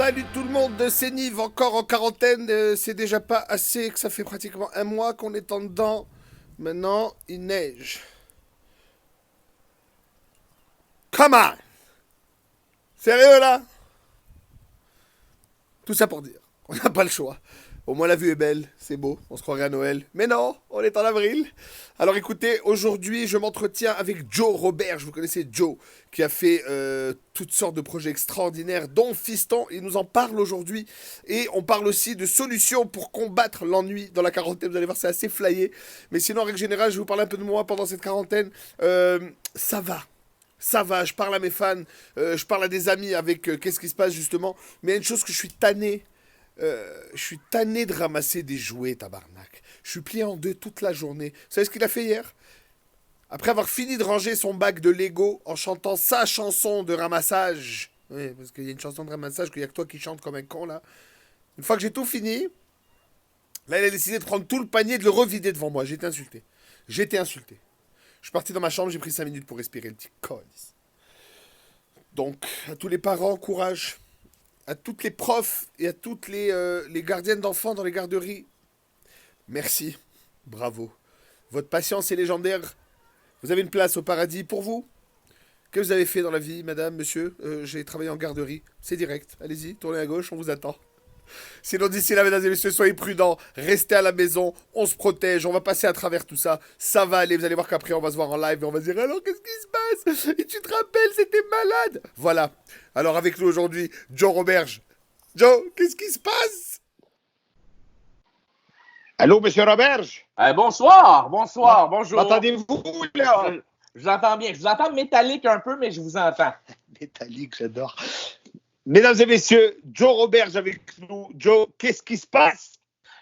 Salut tout le monde, c'est Nive, encore en quarantaine, c'est déjà pas assez que ça fait pratiquement un mois qu'on est en dedans. Maintenant, il neige. Come on! Sérieux là? Tout ça pour dire, on n'a pas le choix. Au moins la vue est belle, c'est beau, on se croirait à Noël. Mais non, on est en avril. Alors écoutez, aujourd'hui je m'entretiens avec Joe Robert, vous connaissez Joe, qui a fait toutes sortes de projets extraordinaires, dont Fiston, il nous en parle aujourd'hui. Et on parle aussi de solutions pour combattre l'ennui dans la quarantaine, vous allez voir c'est assez flyé. Mais sinon en règle générale, je vais vous parler un peu de moi pendant cette quarantaine. Ça va. Ça va, je parle à mes fans, je parle à des amis avec qu'est-ce qui se passe justement. Mais il y a une chose que je suis tanné de ramasser des jouets, tabarnak. Je suis plié en deux toute la journée. Vous savez ce qu'il a fait hier? Après avoir fini de ranger son bac de Lego en chantant sa chanson de ramassage. Oui, parce qu'il y a une chanson de ramassage qu'il n'y a que toi qui chante comme un con là. Une fois que j'ai tout fini, là il a décidé de prendre tout le panier et de le revider devant moi. J'ai été insulté. J'ai été insulté. Je suis parti dans ma chambre, j'ai pris 5 minutes pour respirer, le petit colis. Donc, à tous les parents, courage. À toutes les profs et à toutes les gardiennes d'enfants dans les garderies. Merci. Bravo. Votre patience est légendaire. Vous avez une place au paradis pour vous. Que vous avez fait dans la vie, madame, monsieur? J'ai travaillé en garderie. C'est direct. Allez-y, tournez à gauche, on vous attend. Sinon, d'ici là, mesdames et messieurs, soyez prudents. Restez à la maison. On se protège. On va passer à travers tout ça. Ça va aller. Vous allez voir qu'après, on va se voir en live et on va se dire alors, qu'est-ce qui se passe? Et tu te rappelles, c'était malade. Voilà. Alors, avec nous aujourd'hui, Joe Roberge. Joe, qu'est-ce qui se passe? Allô, monsieur Roberge? Bonsoir, bonjour. M'entendez-vous, là? Je vous entends bien. Je vous entends métallique un peu, mais je vous entends. Métallique, j'adore. Mesdames et messieurs, Joe Roberge avec nous. Joe, qu'est-ce qui se passe?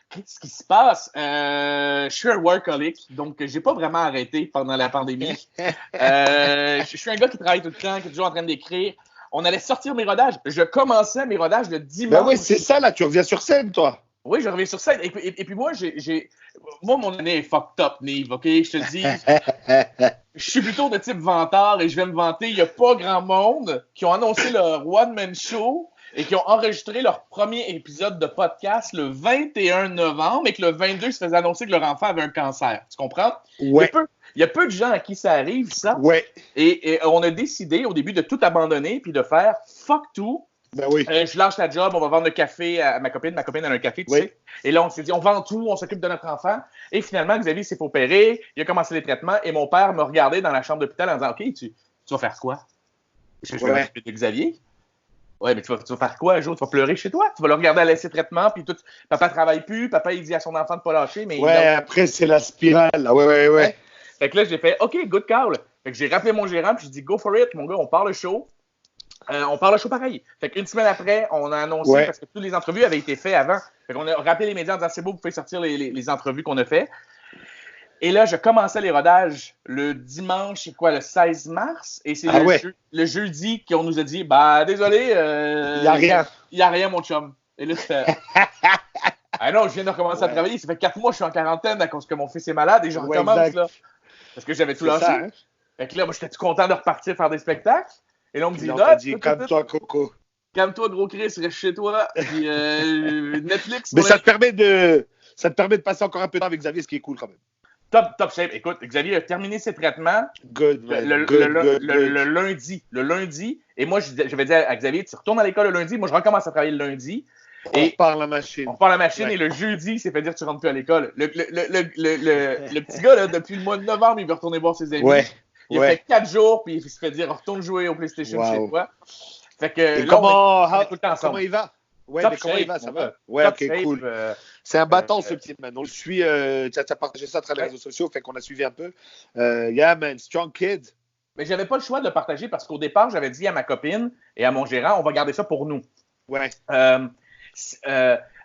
Qu'est-ce qui se passe? Je suis un workaholic, donc j'ai pas vraiment arrêté pendant la pandémie. Je suis un gars qui travaille tout le temps, qui est toujours en train d'écrire. On allait sortir mes rodages. Je commençais mes rodages le dimanche. Ben oui, c'est ça, là. Tu reviens sur scène, toi. Oui, je reviens sur scène. Et puis moi, moi, mon année est fucked up, Nive, OK? Je te dis, je suis plutôt de type vantard et je vais me vanter. Il n'y a pas grand monde qui ont annoncé leur one-man show et qui ont enregistré leur premier épisode de podcast le 21 novembre et que le 22, ils se faisaient annoncer que leur enfant avait un cancer. Tu comprends? Ouais. Il y a peu de gens à qui ça arrive, ça. Ouais. Et on a décidé au début de tout abandonner puis de faire fuck tout. Ben oui. Je lâche la job, on va vendre le café à ma copine. Ma copine a un café, tu sais. Et là, on s'est dit, on vend tout, on s'occupe de notre enfant. Et finalement, Xavier s'est fait opérer, il a commencé les traitements et mon père m'a regardé dans la chambre d'hôpital en disant, OK, tu vas faire quoi? Je vais m'occuper de Xavier. Ouais, mais tu vas faire quoi un jour? Tu vas pleurer chez toi? Tu vas le regarder aller ses traitements, puis tout. Papa travaille plus, papa il dit à son enfant de pas lâcher. Mais après, c'est la spirale. Là. Ouais. Fait que là, j'ai fait, OK, good call. Fait que j'ai rappelé mon gérant, puis j'ai dit, go for it, mon gars, on part le show. On parle le show pareil. Fait qu'une semaine après, on a annoncé, parce que toutes les entrevues avaient été faites avant. Fait qu'on a rappelé les médias en disant, c'est beau, vous pouvez sortir les entrevues qu'on a faites. Et là, je commençais les rodages le dimanche, c'est quoi, le 16 mars? Et c'est le jeudi qu'on nous a dit, bah, désolé, il y a rien, mon chum. Et là, c'était... Ah non, je viens de recommencer à travailler. Ça fait 4 mois que je suis en quarantaine à cause que mon fils est malade et je recommence, là. Parce que j'avais tout lâché. Ça, hein? Fait que là, moi, j'étais tout content de repartir faire des spectacles. Et là, on me dit, calme-toi, Coco. Calme-toi, gros Chris, reste chez toi. Puis Netflix. Mais ça te permet de passer encore un peu de temps avec Xavier, ce qui est cool quand même. Top shape. Écoute, Xavier a terminé ses traitements le lundi. Le lundi. Et moi, j'avais dit à Xavier, tu retournes à l'école le lundi. Moi, je recommence à travailler le lundi. On repart la machine. Et le jeudi, il s'est fait dire tu rentres plus à l'école. Le petit gars, là, depuis le mois de novembre, il veut retourner voir ses amis. Il a fait 4 jours, puis il se fait dire retourne jouer au PlayStation chez toi. Fait que comment il va? Ouais, mais comment il va? Ça va? Ouais, ok, cool. C'est un battant, ce petit man. On le suit. Tu as partagé ça à travers les réseaux sociaux, fait qu'on a suivi un peu. Yeah, man, strong kid. Mais j'avais pas le choix de le partager parce qu'au départ, j'avais dit à ma copine et à mon gérant, on va garder ça pour nous. Ouais.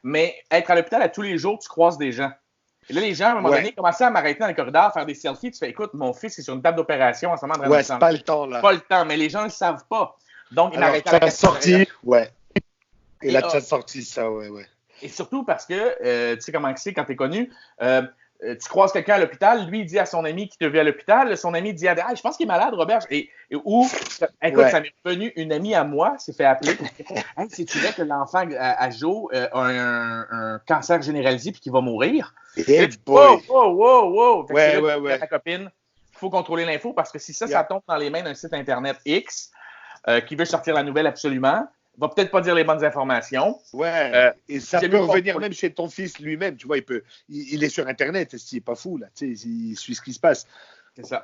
Mais être à l'hôpital à tous les jours, tu croises des gens. Et là, les gens, à un moment donné, commençaient à m'arrêter dans les corridors, faire des selfies. Tu fais, écoute, mon fils est sur une table d'opération en ce moment. C'est pas le temps, là. Pas le temps, mais les gens ne le savent pas. Donc, ils m'arrêtaient à la sortie, Et là, tu as sorti ça, ouais. Et surtout parce que, tu sais comment c'est quand t'es connu, tu croises quelqu'un à l'hôpital, lui, il dit à son ami qui te vit à l'hôpital, son ami dit je pense qu'il est malade, Robert. Écoute, ça m'est revenu, une amie à moi s'est fait appeler. Hey, sais-tu vrai que l'enfant à Joe a un cancer généralisé puis qu'il va mourir? Wow. Ouais. Ta copine, il faut contrôler l'info parce que si ça tombe dans les mains d'un site internet X qui veut sortir la nouvelle absolument, va peut-être pas dire les bonnes informations. Et ça peut revenir même chez ton fils lui-même. Tu vois, il est sur Internet, il n'est pas fou, là. Tu sais, il suit ce qui se passe. C'est ça.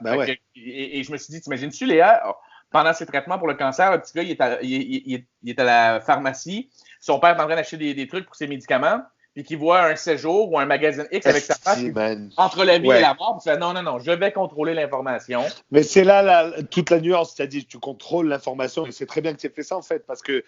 Et je me suis dit, t'imagines-tu, Léa, pendant ses traitements pour le cancer, le petit gars, il est à la pharmacie. Son père est en train d'acheter des trucs pour ses médicaments. Puis qu'il voit un séjour ou un magazine X avec sa face entre la vie et la mort, puis il fait non, je vais contrôler l'information. Mais c'est là toute la nuance, c'est-à-dire tu contrôles l'information, et c'est très bien que tu aies fait ça en fait, parce que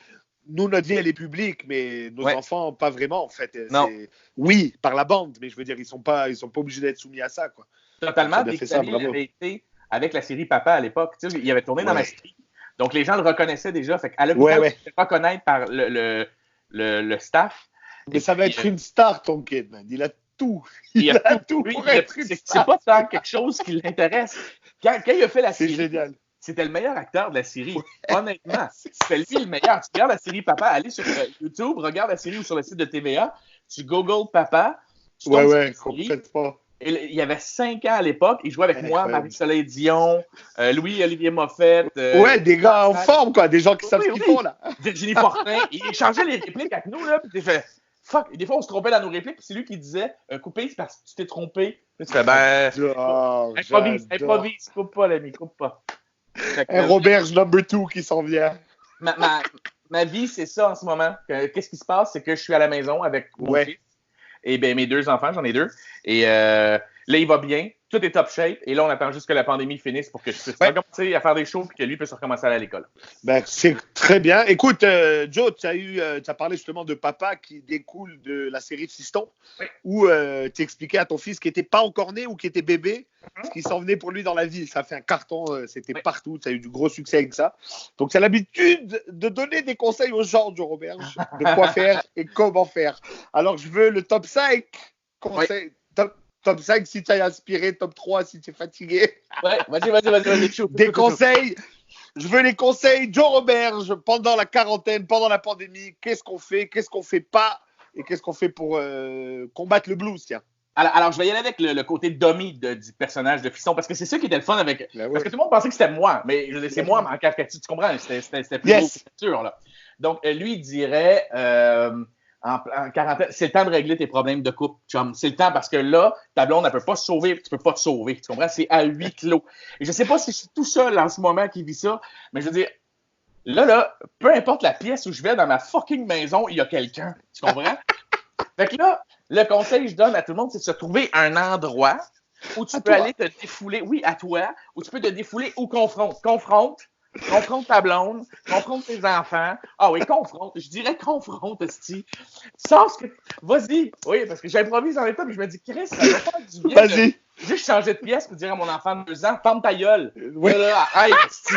nous, notre vie, elle est publique, mais nos enfants, pas vraiment en fait. Non. Oui, par la bande, mais je veux dire, ils sont pas obligés d'être soumis à ça, quoi. Totalement. Puis il avait été avec la série Papa à l'époque, tu sais, il avait tourné dans ma série, donc les gens le reconnaissaient déjà, fait qu'à l'hôpital, il se fait reconnaître par le staff. Mais ça va être une star, ton kid, man. Il a tout. Il a tout pour être une star. C'est pas tant quelque chose qui l'intéresse. Quand il a fait la série, c'est génial. C'était le meilleur acteur de la série. Honnêtement, c'était lui le meilleur. Tu regardes la série Papa, allez sur YouTube, regarde la série ou sur le site de TVA, tu googles Papa. Complètement. Il y avait 5 ans à l'époque. Il jouait avec moi, Marie-Soleil Dion, Louis-Olivier Moffett. Des gars en forme, quoi. Des gens qui savent ce qu'ils font, là. Virginie Fortin. Il échangeait les répliques avec nous, là. Puis il fait fuck. Des fois, on se trompait dans nos répliques. Puis c'est lui qui disait couper, c'est parce que tu t'es trompé. Puis tu fais improvise. Coupe pas, l'ami, coupe pas. Robert number 2 qui s'en vient. Ma vie, c'est ça en ce moment. Qu'est-ce qui se passe? C'est que je suis à la maison avec mon fils. Et bien, mes 2 enfants, j'en ai 2. Et là, il va bien. Tout est top shape. Et là, on attend juste que la pandémie finisse pour que je puisse recommencer à faire des shows et que lui puisse recommencer à aller à l'école. Ben, c'est très bien. Écoute, Joe, tu as parlé justement de Papa qui découle de la série Fiston, où tu expliquais à ton fils qui n'était pas encore né ou qui était bébé, ce qui s'en venait pour lui dans la vie. Ça a fait un carton, c'était partout. Tu as eu du gros succès avec ça. Donc, tu as l'habitude de donner des conseils aux gens, Joe Roberge, de quoi faire et comment faire. Alors, je veux le top 5 conseils. Top 5 si tu as inspiré, top 3 si tu es fatigué. Vas-y. Des conseils. Je veux les conseils. Joe Roberge, pendant la quarantaine, pendant la pandémie, qu'est-ce qu'on fait pas et qu'est-ce qu'on fait pour combattre le blues, tiens. Alors, je vais y aller avec le côté dummy du personnage de Fiston, parce que c'est ça qui était le fun avec... Parce que tout le monde pensait que c'était moi, mais c'est moi en caricature, tu comprends? C'était plus beau caricature, là. Donc, lui, il dirait... En quarantaine, c'est le temps de régler tes problèmes de couple, chum. C'est le temps parce que là, ta blonde, elle peut pas se sauver, tu peux pas te sauver. Tu comprends? C'est à huis clos. Et je sais pas si je suis tout seul en ce moment qui vit ça, mais je veux dire, là, peu importe la pièce où je vais dans ma fucking maison, il y a quelqu'un. Tu comprends? Fait que là, le conseil que je donne à tout le monde, c'est de se trouver un endroit où tu peux aller te défouler. Oui, à toi, où tu peux te défouler ou confronte ta blonde, confronte tes enfants. Ah oui, confronte. Je dirais confronte, esti. Vas-y. Oui, parce que j'improvise en état, puis je me dis, Chris, ça va faire du bien. Vas-y. Juste changer de pièce pour dire à mon enfant de 2 ans, ferme ta gueule. Oui. Là, arrête, esti.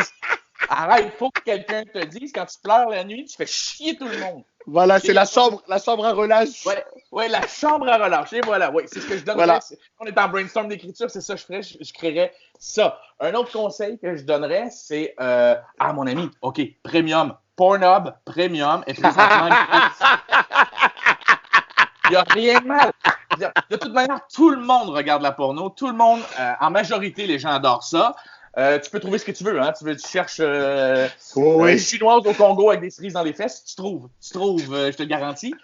Arrête, il faut que quelqu'un te dise, quand tu pleures la nuit, tu fais chier tout le monde. Voilà, c'est la chambre à relâche. Ouais, la chambre à relâcher, voilà. Oui, c'est ce que je donnerais. Voilà. On est en brainstorm d'écriture, c'est ça que je ferais. Je créerais ça. Un autre conseil que je donnerais, c'est mon ami, OK, Premium. Pornhub Premium est présentement. Il n'y a rien de mal. De toute manière, tout le monde regarde la porno. Tout le monde, en majorité, les gens adorent ça. Tu peux trouver ce que tu veux, hein. Tu cherches chinoise au Congo avec des cerises dans les fesses, tu trouves, je te le garantis.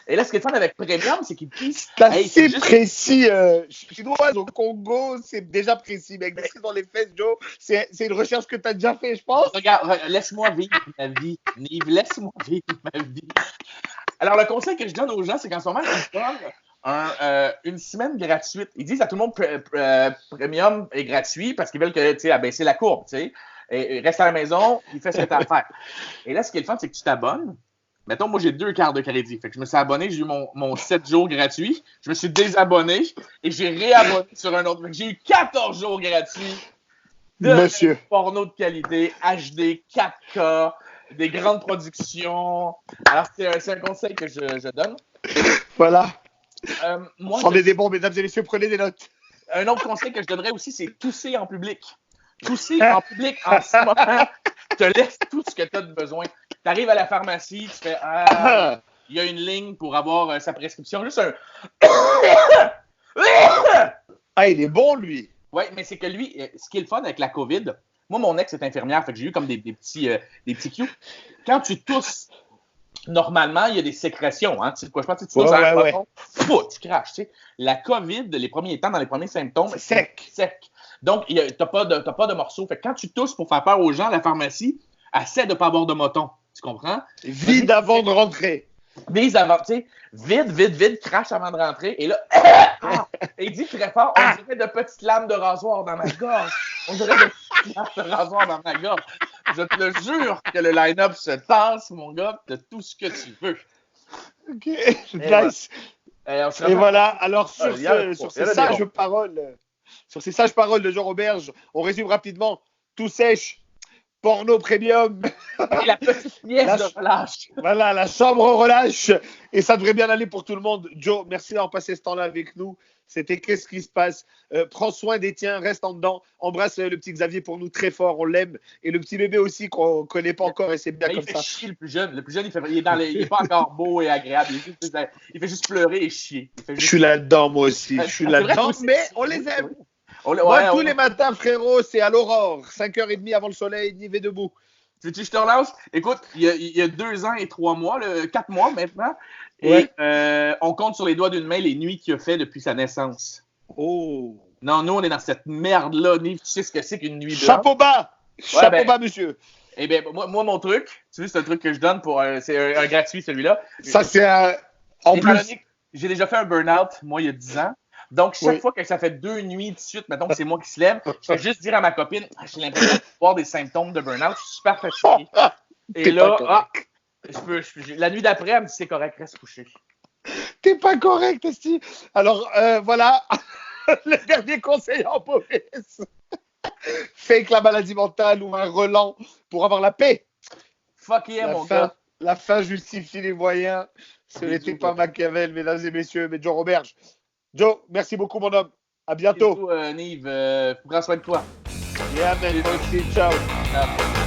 Et là, ce qui est fun avec Premium, c'est qu'il dit... C'est précis. Chinoise au Congo, c'est déjà précis. Mais avec des cerises dans les fesses, Joe, c'est une recherche que tu as déjà fait, je pense. Regarde, laisse-moi vivre ma vie, Nive. Laisse-moi vivre ma vie. Alors, le conseil que je donne aux gens, c'est qu'en ce moment, ils donnent une semaine gratuite. Ils disent à tout le monde Premium est gratuit parce qu'ils veulent que tu sais abaisser la courbe, tu sais. Et reste à la maison, il fait ce que tu as à faire. Et là, ce qui est le fun, c'est que tu t'abonnes. Mettons, moi, j'ai 2 cartes de crédit. Fait que je me suis abonné, j'ai eu mon 7 jours gratuit. Je me suis désabonné et j'ai réabonné sur un autre. Fait que j'ai eu 14 jours gratuits de porno de qualité, HD, 4K, des grandes productions. Alors, c'est un conseil que je donne. Voilà. Moi, C'en est des bons, mesdames et messieurs, prenez des notes. Un autre conseil que je donnerais aussi, c'est tousser en public. Tousser en public en ce moment te laisse tout ce que tu as de besoin. Tu arrives à la pharmacie, tu fais il y a une ligne pour avoir sa prescription. Juste un. Il est bon, lui. Oui, mais c'est que lui, ce qui est le fun avec la COVID, moi, mon ex est infirmière, fait que j'ai eu comme des petits cues. Quand tu tousses, normalement, il y a des sécrétions. Hein? Tu sais de quoi je pense? Tu tousses tu craches. Tu sais. La COVID, les premiers temps, dans les premiers symptômes, c'est sec. Donc, tu n'as pas de morceaux. Fait que quand tu tousses pour faire peur aux gens à la pharmacie, essaie de ne pas avoir de moton. Tu comprends? Vide avant de rentrer. Vide, crache avant de rentrer. Et là, et il dit très fort, on dirait de petites lames de rasoir dans ma gorge. On dirait de petites lames de rasoir dans ma gorge. Je te le jure que le line-up se tasse, mon gars, de tout ce que tu veux. OK, nice. Et voilà, alors sur ces sages paroles de Joe Roberge, on résume rapidement. Tout sèche, porno premium. Et la petite pièce de relâche. Voilà, la chambre relâche. Et ça devrait bien aller pour tout le monde. Joe, merci d'avoir passé ce temps-là avec nous. C'était Qu'est-ce qui se passe? Prends soin des tiens, reste en dedans. Embrasse le petit Xavier pour nous très fort, on l'aime. Et le petit bébé aussi qu'on ne connaît pas encore et c'est bien comme ça. Il fait chier le plus jeune. Le plus jeune, il est pas encore beau et agréable. Il fait juste pleurer et chier. Je suis là-dedans, moi aussi. Je suis là-dedans, mais on les aime. Moi, tous les matins, frérot, c'est à l'aurore. 5h30 avant le soleil, Nivet debout. Tu veux que je te relance? Écoute, il y a 2 ans et 3 mois, 4 mois maintenant, et on compte sur les doigts d'une main les nuits qu'il a fait depuis sa naissance. Oh! Non, nous, on est dans cette merde-là. Nive, tu sais ce que c'est qu'une nuit blanche? Chapeau bas! Chapeau bas, monsieur! Eh bien, moi, mon truc, tu sais, c'est un truc que je donne pour. C'est un gratuit, celui-là. Ça, c'est en plus. J'ai déjà fait un burn-out, moi, il y a 10 ans. Donc, chaque fois que ça fait 2 nuits de suite, mettons que c'est moi qui se lève, je vais juste dire à ma copine, j'ai l'impression d'avoir des symptômes de burn-out, je suis super fatigué. Et là, la nuit d'après, elle me dit c'est correct, reste couché. T'es pas correct, Esti. Alors, voilà, le dernier conseil en police. Fake la maladie mentale ou un relent pour avoir la paix. Fuck yeah, mon gars. La fin justifie les moyens. Ce n'était pas Machiavel, mesdames et messieurs, mais Joe Roberge. Joe, merci beaucoup, mon homme. À bientôt. Nive, prends soin de toi. Yeah, man. Ciao. Ciao.